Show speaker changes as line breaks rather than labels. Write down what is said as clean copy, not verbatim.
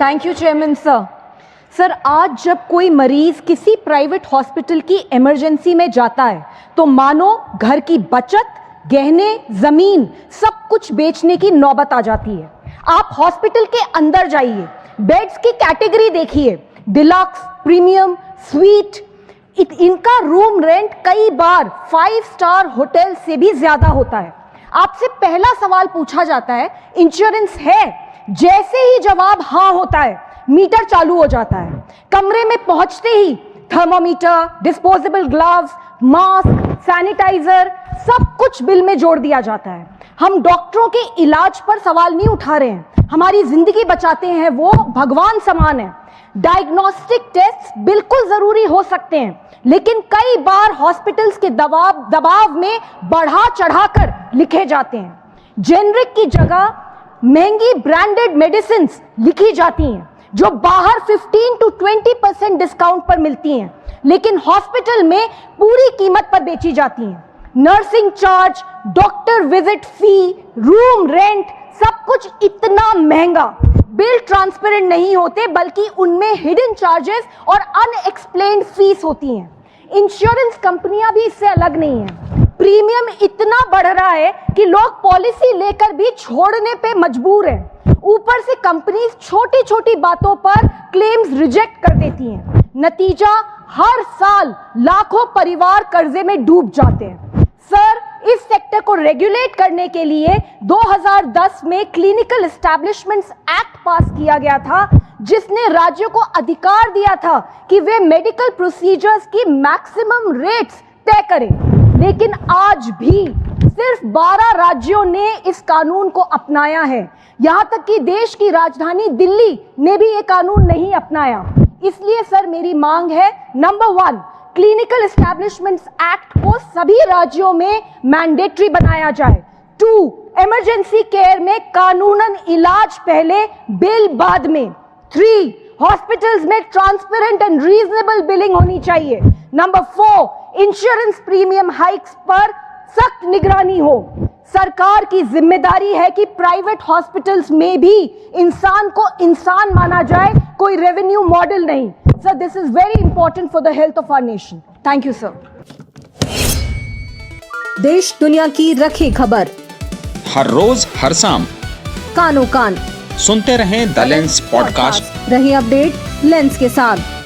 Thank you chairman sir. Sir, आज जब कोई मरीज किसी प्राइवेट हॉस्पिटल की इमरजेंसी में जाता है तो मानो घर की बचत, गहने, जमीन सब कुछ बेचने की नौबत आ जाती है। आप हॉस्पिटल के अंदर जाइए, बेड्स की कैटेगरी देखिए, डिलक्स, प्रीमियम, स्वीट, इनका रूम रेंट कई बार 5 स्टार होटल से भी ज्यादा होता है। आपसे पहला सवाल पूछा जाता है, इंश्योरेंस है? जैसे ही जवाब हाँ होता है, मीटर चालू हो जाता है। कमरे में पहुंचते ही thermometer, disposable gloves, mask, sanitiser सब कुछ बिल में जोड़ दिया जाता है। हम डॉक्टरों के इलाज पर सवाल नहीं उठा रहे हैं, हमारी जिंदगी बचाते हैं, वो भगवान समान है। डायग्नोस्टिक टेस्ट बिल्कुल जरूरी हो सकते हैं, लेकिन कई बार हॉस्पिटल्स के दबाव में बढ़ा चढ़ाकर लिखे जाते हैं। जेनरिक की जगह महंगी ब्रांडेड मेडिसिन लिखी जाती हैं जो बाहर 15 to 20% डिस्काउंट पर मिलती हैं, लेकिन हॉस्पिटल में पूरी कीमत पर बेची जाती हैं। नर्सिंग चार्ज, डॉक्टर विजिट फी, रूम रेंट, सब कुछ इतना महंगा। बिल ट्रांसपेरेंट नहीं होते, बल्कि उनमें हिडन चार्जेस और अनएक्सप्लेन्ड फीस होती हैं। इंश्योरेंस कंपनियां भी इससे अलग नहीं हैं। प्रीमियम इतना बढ़ रहा है कि लोग पॉलिसी लेकर भी छोड़ने पे मजबूर हैं। ऊपर से कंपनीज छोटी छोटी बातों पर क्लेम्स रिजेक्ट कर देती हैं। नतीजा, हर साल लाखों परिवार कर्जे में डूब जाते हैं। सर, इस सेक्टर को रेगुलेट करने के लिए 2010 में क्लिनिकल एस्टैब्लिशमेंट्स एक्ट पास किया गया था, जिसने राज्यों को अधिकार दिया था कि वे मेडिकल प्रोसीजर्स की मैक्सिमम रेट्स तय करें। लेकिन आज भी सिर्फ 12 राज्यों ने इस कानून को अपनाया है। यहां तक कि देश की राजधानी दिल्ली ने भी ये कानून नहीं अपनाया। इसलिए सर, मेरी मांग है, नंबर 1, क्लिनिकल एस्टैब्लिशमेंट्स एक्ट को सभी राज्यों में मैंडेटरी बनाया जाए। 2, इमरजेंसी केयर में कानूनन इलाज पहले, बिल बाद में। 3, हॉस्पिटल्स में ट्रांसपेरेंट एंड रीजनेबल बिलिंग होनी चाहिए। नंबर 4, इंश्योरेंस प्रीमियम हाइक्स पर सख्त निगरानी हो। सरकार की जिम्मेदारी है कि प्राइवेट हॉस्पिटल्स में भी इंसान को इंसान माना जाए, कोई रेवेन्यू मॉडल नहीं। Sir, this is very important for the health of our nation. Thank you sir.
देश दुनिया की रखी खबर
हर रोज हर शाम
कानो कान
सुनते रहें द लेंस पॉडकास्ट।
रही अपडेट लेंस के साथ।